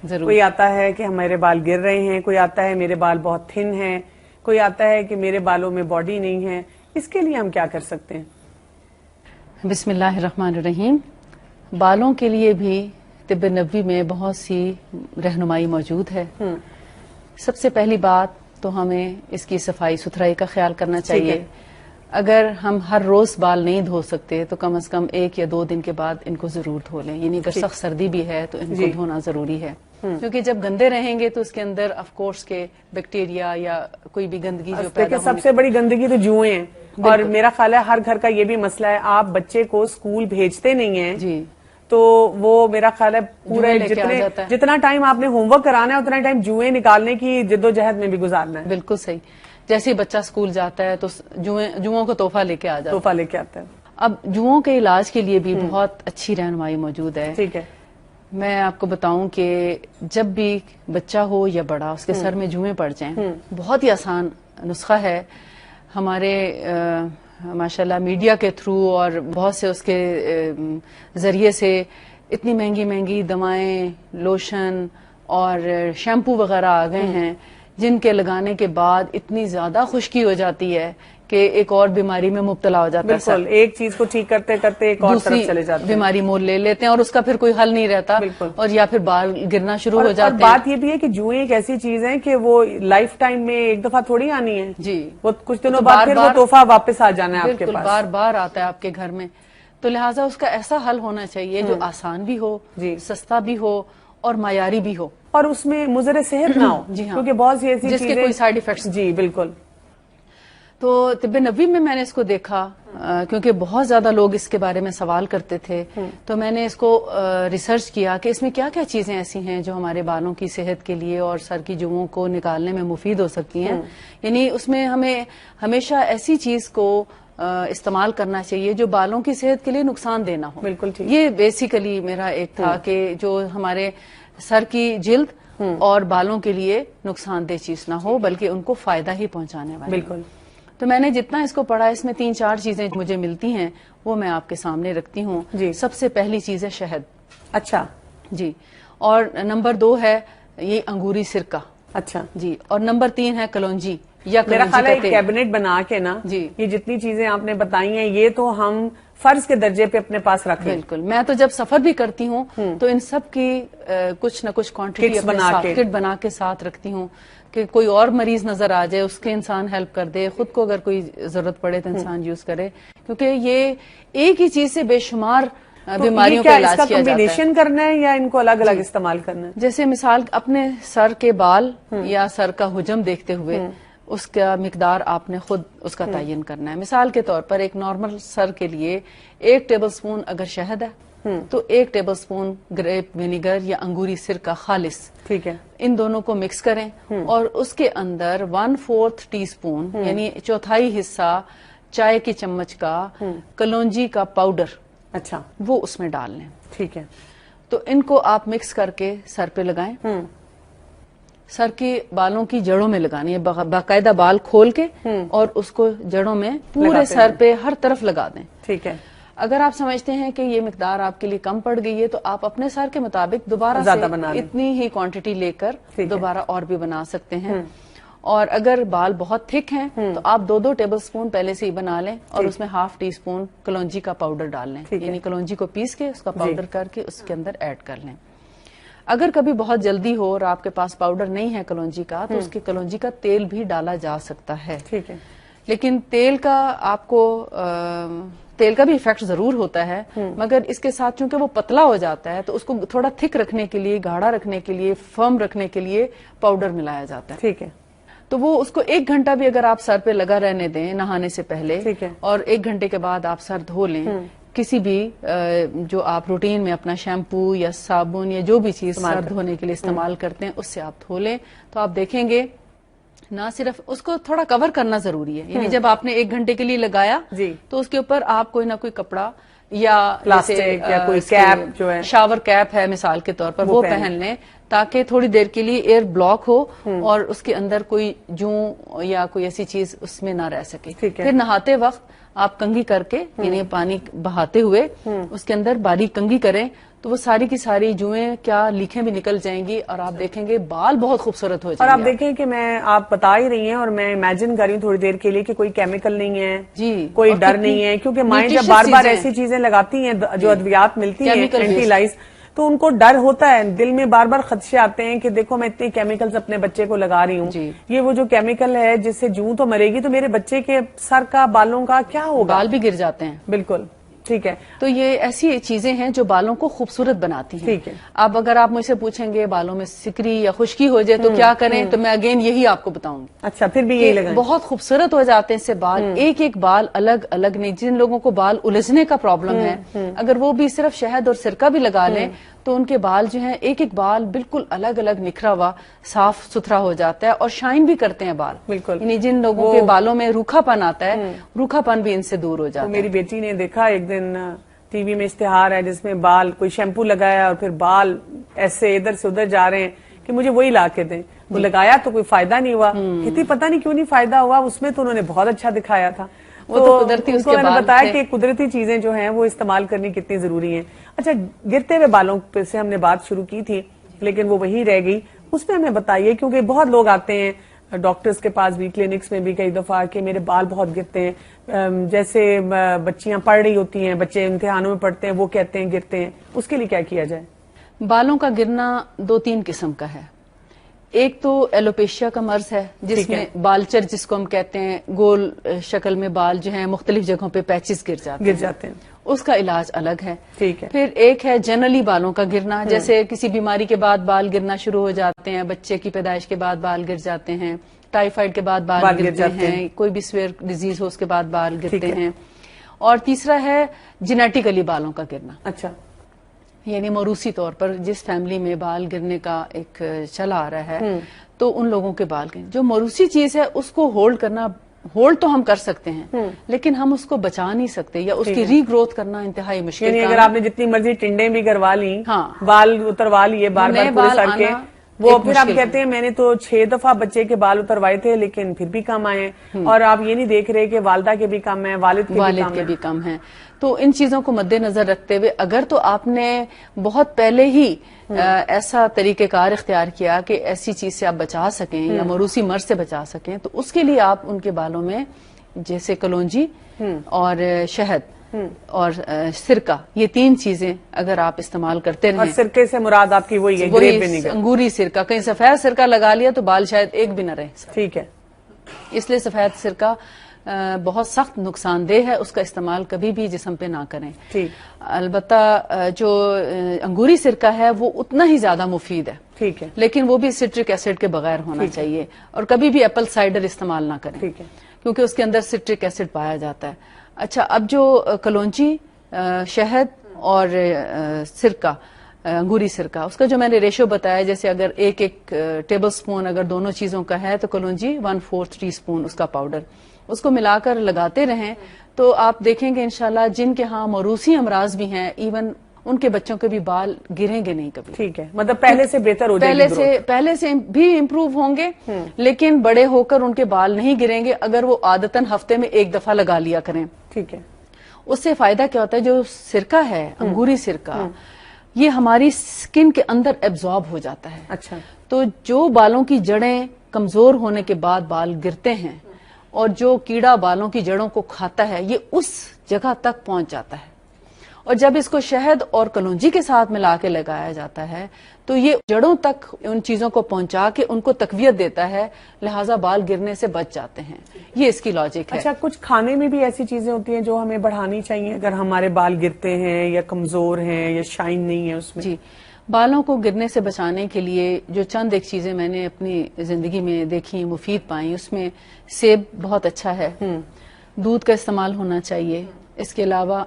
کوئی آتا ہے کہ ہمارے بال گر رہے ہیں، کوئی آتا ہے میرے بال بہت تھن ہیں، کوئی آتا ہے کہ میرے بالوں میں باڈی نہیں ہے. اس کے لیے ہم کیا کر سکتے ہیں؟ بسم اللہ الرحمن الرحیم. بالوں کے لیے بھی طب نبوی میں بہت سی رہنمائی موجود ہے. سب سے پہلی بات تو ہمیں اس کی صفائی ستھرائی کا خیال کرنا چاہیے. اگر ہم ہر روز بال نہیں دھو سکتے تو کم از کم 1 یا 2 دن کے بعد ان کو ضرور دھو لیں. یعنی اگر سخت سردی بھی ہے تو ان کو دھونا ضروری ہے، کیونکہ جب گندے رہیں گے تو اس کے اندر آف کورس کے بیکٹیریا یا کوئی بھی گندگی جو پیدا ہونے. سب سے بڑی گندگی تو جوئیں ہیں، اور میرا خیال ہے ہر گھر کا یہ بھی مسئلہ ہے. آپ بچے کو اسکول بھیجتے نہیں ہیں جی تو وہ میرا خیال ہے پورے جتنا ٹائم آپ نے ہوم ورک کرانا ہے اتنا ٹائم جوئیں نکالنے کی جدوجہد میں بھی گزارنا ہے. بالکل صحیح. جیسے بچہ اسکول جاتا ہے تو جوؤں کو تحفہ لے کے آتا ہے. اب جوؤں کے علاج کے لیے بھی بہت اچھی رہنمائی موجود ہے. ٹھیک ہے. میں آپ کو بتاؤں کہ جب بھی بچہ ہو یا بڑا اس کے سر میں جوئیں پڑ جائیں، بہت ہی آسان نسخہ ہے. ہمارے ماشاءاللہ میڈیا کے تھرو اور بہت سے اس کے ذریعے سے اتنی مہنگی مہنگی دوائیں، لوشن اور شیمپو وغیرہ آ گئے ہیں جن کے لگانے کے بعد اتنی زیادہ خشکی ہو جاتی ہے کہ ایک اور بیماری میں مبتلا ہو جاتا ہے. بالکل، ایک چیز کو ٹھیک کرتے کرتے ایک اور طرف چلے جاتے ہیں، بیماری مول لے لیتے ہیں اور اس کا پھر کوئی حل نہیں رہتا. اور یا پھر بال گرنا شروع ہو جاتے ہیں. بات یہ بھی ہے کہ جوئیں ایک ایسی چیز ہے کہ وہ لائف ٹائم میں ایک دفعہ تھوڑی آنی ہے. جی، وہ کچھ دنوں بعد پھر وہ تحفہ واپس آ جانا ہے آپ کے پاس. بار بار آتا ہے آپ کے گھر میں. تو لہٰذا اس کا ایسا حل ہونا چاہیے جو آسان بھی ہو، سستا بھی ہو اور معیاری بھی ہو، اور اس میں مضر صحت نہ ہو. جی ہاں، کیونکہ بہت سی ایسی جس کے کوئی سائیڈ ایفیکٹس. جی بالکل. تو طب نبوی میں نے اس کو دیکھا کیونکہ بہت زیادہ لوگ اس کے بارے میں سوال کرتے تھے، تو میں نے اس کو ریسرچ کیا کہ اس میں کیا کیا چیزیں ایسی ہیں جو ہمارے بالوں کی صحت کے لیے اور سر کی جوؤں کو نکالنے میں مفید ہو سکتی ہیں. یعنی اس میں ہمیں ہمیشہ ایسی چیز کو استعمال کرنا چاہیے جو بالوں کی صحت کے لیے نقصان دہ نہ ہو. بالکل ٹھیک. یہ بیسیکلی میرا ایک تھا کہ جو ہمارے سر کی جلد اور بالوں کے لیے نقصان دہ چیز نہ ہو بلکہ ان کو فائدہ ہی پہنچانے والی. بالکل. تو میں نے جتنا اس کو پڑھا اس میں 3-4 چیزیں مجھے ملتی ہیں وہ میں آپ کے سامنے رکھتی ہوں. جی. سب سے پہلی چیز ہے شہد. اچھا جی. اور نمبر 2 ہے یہ انگوری سرکہ. اچھا جی. اور نمبر 3 ہے کلونجی یا میرا خیال ہے کلونجی کیبنٹ بنا کے نا جی یہ جتنی چیزیں آپ نے بتائی ہیں یہ تو ہم فرض کے درجے پہ اپنے پاس رکھیں. بالکل. میں تو جب سفر بھی کرتی ہوں تو ان سب کی کچھ نہ کچھ کوانٹٹی کٹ بنا کے ساتھ رکھتی ہوں کہ کوئی اور مریض نظر آ جائے اس کے انسان ہیلپ کر دے، خود کو اگر کوئی ضرورت پڑے تو انسان یوز کرے، کیونکہ یہ ایک ہی چیز سے بے شمار بیماریوں کا علاج کیا جاتا ہے. کمبینیشن کرنا ہے یا ان کو الگ الگ استعمال کرنا ہے؟ جیسے مثال اپنے سر کے بال یا سر کا حجم دیکھتے ہوئے اس کا مقدار آپ نے خود اس کا تعین کرنا ہے. مثال کے طور پر ایک نارمل سر کے لیے 1 ٹیبل سپون اگر شہد ہے تو 1 ٹیبل سپون گریپ وینیگر یا انگوری سرکہ خالص، ٹھیک ہے، ان دونوں کو مکس کریں اور اس کے اندر 1/4 ٹی اسپون یعنی 1/4 حصہ چائے کی چمچ کا کلونجی کا پاؤڈر اچھا وہ اس میں ڈال لیں. ٹھیک ہے. تو ان کو آپ مکس کر کے سر پہ لگائیں. سر کے بالوں کی جڑوں میں لگانی ہے، باقاعدہ بال کھول کے اور اس کو جڑوں میں پورے سر پہ ہر طرف لگا دیں. ٹھیک ہے. اگر آپ سمجھتے ہیں کہ یہ مقدار آپ کے لیے کم پڑ گئی ہے تو آپ اپنے سر کے مطابق دوبارہ سے اتنی ہی کوانٹٹی لے کر دوبارہ اور بھی بنا سکتے ہیں. اور اگر بال بہت تھک ہیں تو آپ 2 ٹیبل سپون پہلے سے ہی بنا لیں اور اس میں 1/2 ٹی اسپون کلونجی کا پاؤڈر ڈال لیں. یعنی کلونجی کو پیس کے اس کا پاؤڈر کر کے اس کے اندر ایڈ کر لیں. اگر کبھی بہت جلدی ہو اور آپ کے پاس پاؤڈر نہیں ہے کلونجی کا تو اس کے کلونجی کا تیل بھی ڈالا جا سکتا ہے. ٹھیک ہے. لیکن تیل کا آپ کو تیل کا بھی ایفیکٹ ضرور ہوتا ہے مگر اس کے ساتھ چونکہ وہ پتلا ہو جاتا ہے تو اس کو تھوڑا تھک رکھنے کے لیے، گاڑھا رکھنے کے لیے، فرم رکھنے کے لیے پاؤڈر ملایا جاتا ہے. ٹھیک ہے. تو وہ اس کو 1 گھنٹہ بھی اگر آپ سر پہ لگا رہنے دیں نہانے سے پہلے اور 1 گھنٹے کے بعد آپ سر دھو لیں، کسی بھی جو آپ روٹین میں اپنا شیمپو یا صابن یا جو بھی چیز سر دھونے کے لیے استعمال کرتے ہیں اس سے آپ دھو لیں تو آپ دیکھیں گے نہ صرف اس کو تھوڑا کور کرنا ضروری ہے. یعنی جب آپ نے 1 گھنٹے کے لیے لگایا تو اس کے اوپر آپ کوئی نہ کوئی کپڑا یا پلاسٹک یا کوئی کیپ جو ہے شاور کیپ ہے مثال کے طور پر وہ پہن لیں تاکہ تھوڑی دیر کے لیے ایئر بلاک ہو اور اس کے اندر کوئی جوں یا کوئی ایسی چیز اس میں نہ رہ سکے. پھر نہاتے وقت آپ کنگھی کر کے یعنی پانی بہاتے ہوئے اس کے اندر باریک کنگھی کریں تو وہ ساری کی ساری جوئیں کیا لیکھیں بھی نکل جائیں گی اور آپ دیکھیں گے بال بہت خوبصورت ہو اور جائیں گے. آپ دیکھیں کہ میں آپ بتا ہی رہی ہیں اور میں امیجن کر رہی ہوں تھوڑی دیر کے لیے کہ کوئی کیمیکل نہیں ہے, جی, کوئی اور ڈر کتنی نہیں ہے, کیونکہ مائیں جب nutritious بار بار چیزیں ایسی چیزیں لگاتی ہیں جو ادویات ملتی ہیں Chemical اینٹی based. لائز, تو ان کو ڈر ہوتا ہے, دل میں بار بار خدشے آتے ہیں کہ دیکھو میں اتنے کیمیکلز اپنے بچے کو لگا رہی ہوں, جی. یہ وہ جو کیمیکل ہے جس سے جوں تو مرے گی تو میرے بچے کے سر کا بالوں کا کیا ہوگا. بال بھی گر جاتے ہیں. بالکل ٹھیک ہے. تو یہ ایسی چیزیں ہیں جو بالوں کو خوبصورت بناتی ہیں. ٹھیک ہے. اب اگر آپ مجھ سے پوچھیں گے بالوں میں سکری یا خشکی ہو جائے تو کیا کریں, تو میں اگین یہی آپ کو بتاؤں گی. اچھا پھر بھی یہی لگائیں. بہت خوبصورت ہو جاتے ہیں اس سے بال, ایک ایک بال الگ الگ نہیں. جن لوگوں کو بال الجھنے کا پرابلم ہے, اگر وہ بھی صرف شہد اور سرکہ بھی لگا لیں تو ان کے بال جو ہیں ایک ایک بال بالکل الگ الگ نکھرا ہوا صاف ستھرا ہو جاتا ہے اور شائن بھی کرتے ہیں بال. بالکل. یعنی جن لوگوں کے بالوں میں روکھا پن آتا ہے, روکھا پن بھی ان سے دور ہو جاتا ہے. میری بیٹی نے دیکھا ایک دن ٹی وی میں اشتہار ہے جس میں بال کوئی شیمپو لگایا اور پھر بال ایسے ادھر سے ادھر جا رہے ہیں کہ مجھے وہی لا کے دیں. وہ لگایا تو کوئی فائدہ نہیں ہوا, کہتی پتہ نہیں کیوں نہیں فائدہ ہوا, اس میں تو انہوں نے بہت اچھا دکھایا تھا. وہ تو قدرتی اس کے میں نے بال بتایا تھے. کہ قدرتی چیزیں جو ہیں وہ استعمال کرنی کتنی ضروری ہیں. اچھا گرتے ہوئے بالوں پہ سے ہم نے بات شروع کی تھی لیکن وہ وہی رہ گئی, اس میں ہمیں بتائیے کیونکہ بہت لوگ آتے ہیں ڈاکٹرز کے پاس بھی, کلینکس میں بھی کئی دفعہ کہ میرے بال بہت گرتے ہیں, جیسے بچیاں پڑھ رہی ہوتی ہیں, بچے امتحانوں میں پڑھتے ہیں, وہ کہتے ہیں گرتے ہیں, اس کے لیے کیا کیا جائے؟ بالوں کا گرنا 2-3 قسم کا ہے. ایک تو ایلوپیشیا کا مرض ہے جس میں بالچر جس کو ہم کہتے ہیں, گول شکل میں بال جو ہیں مختلف جگہوں پہ پیچز گر جاتے ہیں, اس کا علاج الگ ہے. ٹھیک ہے. پھر ایک ہے جنرلی بالوں کا گرنا, جیسے کسی بیماری کے بعد بال گرنا شروع ہو جاتے ہیں, بچے کی پیدائش کے بعد بال گر جاتے ہیں, ٹائیفائڈ کے بعد بال گرتے ہیں, کوئی بھی سویئر ڈیزیز ہو اس کے بعد بال گرتے ہیں. اور تیسرا ہے جینیٹیکلی بالوں کا گرنا. اچھا, یعنی موروثی طور پر جس فیملی میں بال گرنے کا ایک چلا آ رہا ہے تو ان لوگوں کے بال گرنے, جو موروثی چیز ہے اس کو ہولڈ تو ہم کر سکتے ہیں لیکن ہم اس کو بچا نہیں سکتے, یا اس کی ری گروتھ کرنا انتہائی مشکل. یعنی اگر آپ نے جتنی مرضی ٹنڈیں بھی کروا لی, بال اتروا لیے بار بار پورے سر کے, وہ پھر آپ کہتے ہیں میں نے تو 6 دفعہ بچے کے بال اتروائے تھے لیکن پھر بھی کم آئے, اور آپ یہ نہیں دیکھ رہے کہ والدہ کے بھی کم ہیں, والد کے بھی کم ہیں. تو ان چیزوں کو مد نظر رکھتے ہوئے اگر تو آپ نے بہت پہلے ہی ایسا طریقہ کار اختیار کیا کہ ایسی چیز سے آپ بچا سکیں یا موروثی مرض سے بچا سکیں, تو اس کے لیے آپ ان کے بالوں میں جیسے کلونجی اور شہد اور سرکہ, یہ 3 چیزیں اگر آپ استعمال کرتے رہیں. اور سرکے سے مراد آپ کی وہی ہے گریپ ونیگر, انگوری سرکہ. کہیں سفید سرکہ لگا لیا تو بال شاید ایک بھی نہ رہے. ٹھیک ہے. اس لیے سفید سرکہ بہت سخت نقصان دہ ہے, اس کا استعمال کبھی بھی جسم پہ نہ کریں. البتہ جو انگوری سرکہ ہے وہ اتنا ہی زیادہ مفید ہے. ٹھیک ہے. لیکن وہ بھی سٹرک ایسڈ کے بغیر ہونا چاہیے, اور کبھی بھی ایپل سائڈر استعمال نہ کریں. ٹھیک ہے. کیونکہ اس کے اندر سٹرک ایسڈ پایا جاتا ہے. اچھا, اب جو کلونجی, شہد اور سرکہ, انگوری سرکہ, اس کا جو میں نے ریشو بتایا, جیسے اگر ایک ٹیبل سپون اگر دونوں چیزوں کا ہے تو کلونجی 1/4 ٹی اسپون اس کا پاؤڈر, اس کو ملا کر لگاتے رہیں تو آپ دیکھیں گے انشاءاللہ جن کے ہاں موروثی امراض بھی ہیں ایون ان کے بچوں کے بھی بال گریں گے نہیں کبھی. ٹھیک ہے, مطلب پہلے سے بہتر ہو جائے گی, پہلے سے بھی امپروو ہوں گے, لیکن بڑے ہو کر ان کے بال نہیں گریں گے اگر وہ عادتاً ہفتے میں 1 دفعہ لگا لیا کریں. ٹھیک ہے. اس سے فائدہ کیا ہوتا ہے, جو سرکہ ہے انگوری سرکہ, یہ ہماری سکن کے اندر ایبزارب ہو جاتا ہے. اچھا. تو جو بالوں کی جڑیں کمزور ہونے کے بعد بال گرتے ہیں اور جو کیڑا بالوں کی جڑوں کو کھاتا ہے یہ اس جگہ تک پہنچ جاتا ہے, اور جب اس کو شہد اور کلونجی کے ساتھ ملا کے لگایا جاتا ہے تو یہ جڑوں تک ان چیزوں کو پہنچا کے ان کو تقویت دیتا ہے, لہٰذا بال گرنے سے بچ جاتے ہیں. یہ اس کی لاجک ہے. اچھا, کچھ کھانے میں بھی ایسی چیزیں ہوتی ہیں جو ہمیں بڑھانی چاہیے اگر ہمارے بال گرتے ہیں یا کمزور ہیں یا شائن نہیں ہے اس میں؟ جی, بالوں کو گرنے سے بچانے کے لیے جو چند ایک چیزیں میں نے اپنی زندگی میں دیکھی مفید پائیں, اس میں سیب بہت اچھا ہے, دودھ کا استعمال ہونا چاہیے. اس کے علاوہ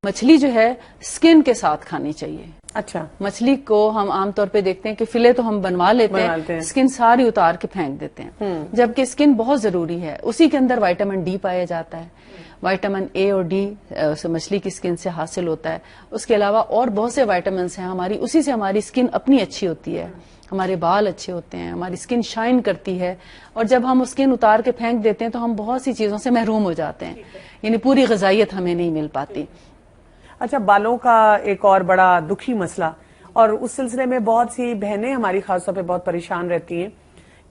مچھلی جو ہے سکن کے ساتھ کھانی چاہیے. اچھا. مچھلی کو ہم عام طور پہ دیکھتے ہیں کہ فلے تو ہم بنوا لیتے ہیں, سکن ساری اتار کے پھینک دیتے ہیں, جبکہ سکن بہت ضروری ہے. اسی کے اندر وائٹامن ڈی پایا جاتا ہے. وائٹامن اے اور ڈی مچھلی کی سکن سے حاصل ہوتا ہے. اس کے علاوہ اور بہت سے وائٹامنس ہیں, اسی سے ہماری سکن اپنی اچھی ہوتی ہے, ہمارے بال اچھے ہوتے ہیں, ہماری سکن شائن کرتی ہے. اور جب ہم سکن اتار کے پھینک دیتے ہیں تو ہم بہت سی چیزوں سے محروم ہو جاتے ہیں, یعنی پوری غذائیت ہمیں نہیں مل پاتی. اچھا، بالوں کا ایک اور بڑا دکھی مسئلہ، اور اس سلسلے میں بہت سی بہنیں ہماری خاص طور پہ بہت پریشان رہتی ہیں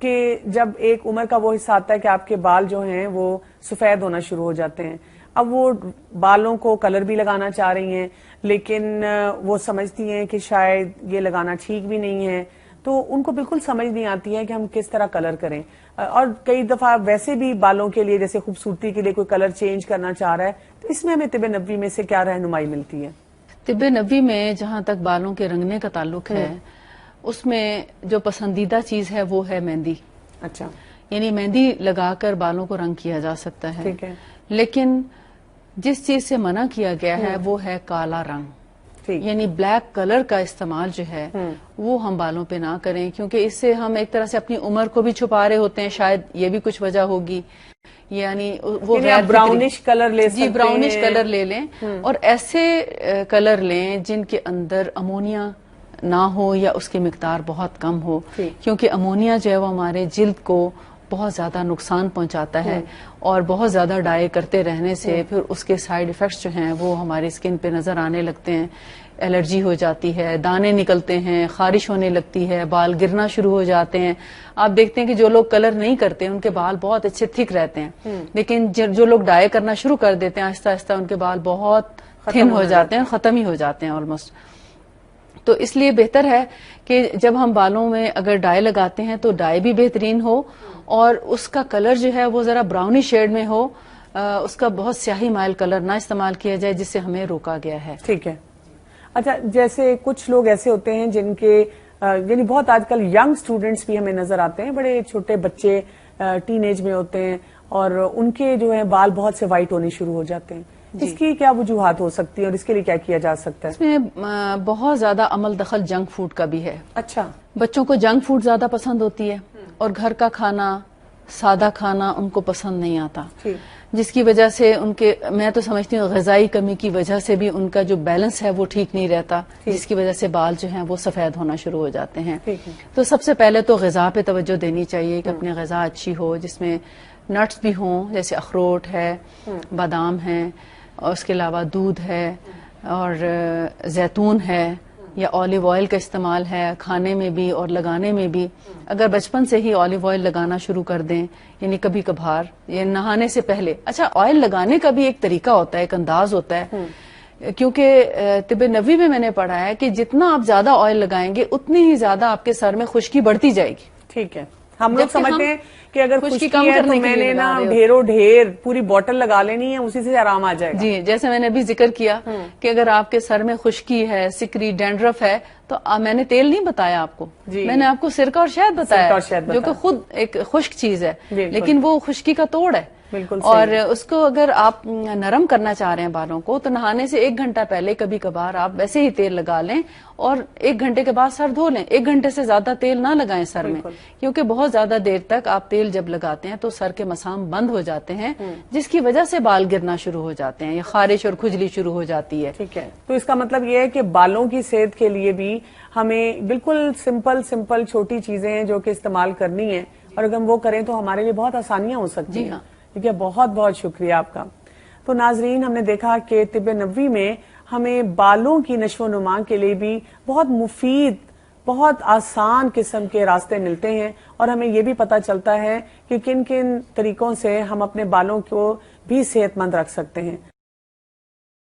کہ جب ایک عمر کا وہ حصہ آتا ہے کہ آپ کے بال جو ہیں وہ سفید ہونا شروع ہو جاتے ہیں، اب وہ بالوں کو کلر بھی لگانا چاہ رہی ہیں لیکن وہ سمجھتی ہیں کہ شاید یہ لگانا ٹھیک بھی نہیں ہے، تو ان کو بالکل سمجھ نہیں آتی ہے کہ ہم کس طرح کلر کریں. اور کئی دفعہ ویسے بھی بالوں کے لیے جیسے خوبصورتی کے لیے کوئی کلر چینج کرنا چاہ رہا ہے، تو اس میں ہمیں طب نبوی میں سے کیا رہنمائی ملتی ہے؟ طب نبوی میں جہاں تک بالوں کے رنگنے کا تعلق ہے، اس میں جو پسندیدہ چیز ہے وہ ہے مہندی. اچھا، یعنی مہندی لگا کر بالوں کو رنگ کیا جا سکتا ہے. ٹھیک ہے. لیکن جس چیز سے منع کیا گیا ہے وہ ہے کالا رنگ. یعنی بلیک کلر کا استعمال جو ہے وہ ہم بالوں پہ نہ کریں، کیونکہ اس سے ہم ایک طرح سے اپنی عمر کو بھی چھپا رہے ہوتے ہیں. شاید یہ بھی کچھ وجہ ہوگی. یعنی وہ براؤنش کلر لے سکتے ہیں. جی، براؤنش کلر لے لیں، اور ایسے کلر لیں جن کے اندر امونیا نہ ہو یا اس کی مقدار بہت کم ہو، کیونکہ امونیا جو ہے وہ ہمارے جلد کو بہت زیادہ نقصان پہنچاتا ہے، اور بہت زیادہ ڈائی کرتے رہنے سے پھر اس کے سائیڈ ایفیکٹس جو ہیں وہ ہماری اسکن پہ نظر آنے لگتے ہیں. الرجی ہو جاتی ہے، دانے نکلتے ہیں، خارش ہونے لگتی ہے، بال گرنا شروع ہو جاتے ہیں. آپ دیکھتے ہیں کہ جو لوگ کلر نہیں کرتے ان کے بال بہت اچھے تھک رہتے ہیں، لیکن جو لوگ ڈائی کرنا شروع کر دیتے ہیں آہستہ آہستہ ان کے بال بہت تھن ہو جاتے ہیں، ختم ہی ہو جاتے ہیں آلموسٹ. تو اس لیے بہتر ہے کہ جب ہم بالوں میں اگر ڈائی لگاتے ہیں تو ڈائی بھی بہترین ہو، اور اس کا کلر جو ہے وہ ذرا براؤنی شیڈ میں ہو. اس کا بہت سیاہی مائل کلر نہ استعمال کیا جائے، جس سے ہمیں روکا گیا ہے. ٹھیک ہے. اچھا، جیسے کچھ لوگ ایسے ہوتے ہیں جن کے یعنی بہت آج کل ینگ اسٹوڈینٹس بھی ہمیں نظر آتے ہیں، بڑے چھوٹے بچے ٹین ایج میں ہوتے ہیں، اور ان کے جو ہے بال بہت سے وائٹ ہونے شروع ہو جاتے ہیں. اس کی کیا وجوہات ہو سکتی ہیں اور اس کے لیے کیا کیا جا سکتا ہے؟ اس میں بہت زیادہ عمل دخل جنک فوڈ کا بھی ہے. اچھا، بچوں کو جنک فوڈ زیادہ پسند ہوتی ہے، اور گھر کا کھانا، سادہ کھانا ان کو پسند نہیں آتا، جس کی وجہ سے ان کے، میں تو سمجھتی ہوں غذائی کمی کی وجہ سے بھی ان کا جو بیلنس ہے وہ ٹھیک نہیں رہتا، جس کی وجہ سے بال جو ہیں وہ سفید ہونا شروع ہو جاتے ہیں. تو سب سے پہلے تو غذا پہ توجہ دینی چاہیے کہ اپنی غذا اچھی ہو، جس میں نٹس بھی ہوں، جیسے اخروٹ ہے، بادام ہے، اور اس کے علاوہ دودھ ہے، اور زیتون ہے، یا اولیو آئل کا استعمال ہے کھانے میں بھی اور لگانے میں بھی. اگر بچپن سے ہی اولیو آئل لگانا شروع کر دیں، یعنی کبھی کبھار یا نہانے سے پہلے. اچھا، آئل لگانے کا بھی ایک طریقہ ہوتا ہے، ایک انداز ہوتا ہے، کیونکہ طب نبوی میں نے پڑھا ہے کہ جتنا آپ زیادہ آئل لگائیں گے اتنی ہی زیادہ آپ کے سر میں خشکی بڑھتی جائے گی. ٹھیک ہے. ہم لوگ سمجھتے ہیں کہ اگر خشکی کم ہے تو کرنے کے میں لیے نے نا لگا رہے ہو. ڈھیر پوری بوٹل لگا لینی ہے، اسی سے آرام آ جائے گا. جی، جیسے میں نے ابھی ذکر کیا کہ اگر آپ کے سر میں خشکی ہے، سکری، ڈینڈرف ہے، تو میں نے تیل نہیں بتایا آپ کو، میں نے آپ کو سرکہ اور شہد بتایا، جو کہ خود ایک خشک چیز ہے، لیکن وہ خشکی کا توڑ ہے. اور اس کو اگر آپ نرم کرنا چاہ رہے ہیں بالوں کو، تو نہانے سے 1 گھنٹہ پہلے کبھی کبھار آپ ویسے ہی تیل لگا لیں، اور 1 گھنٹے کے بعد سر دھو لیں. 1 گھنٹے سے زیادہ تیل نہ لگائیں سر میں، کیونکہ بہت زیادہ دیر تک آپ تیل جب لگاتے ہیں تو سر کے مسام بند ہو جاتے ہیں، جس کی وجہ سے بال گرنا شروع ہو جاتے ہیں، یا خارش اور کھجلی شروع ہو جاتی ہے. ٹھیک ہے. تو اس کا مطلب یہ ہے کہ بالوں کی صحت کے لیے بھی ہمیں بالکل سمپل چھوٹی چیزیں ہیں جو کہ استعمال کرنی ہیں، اور اگر ہم وہ کریں تو ہمارے لیے بہت آسانیاں ہو سکتی ہیں. ٹھیک ہے. بہت بہت شکریہ آپ کا. تو ناظرین، ہم نے دیکھا کہ طب نبوی میں ہمیں بالوں کی نشو و نما کے لیے بھی بہت مفید، بہت آسان قسم کے راستے ملتے ہیں، اور ہمیں یہ بھی پتا چلتا ہے کہ کن کن طریقوں سے ہم اپنے بالوں کو بھی صحت مند رکھ سکتے ہیں.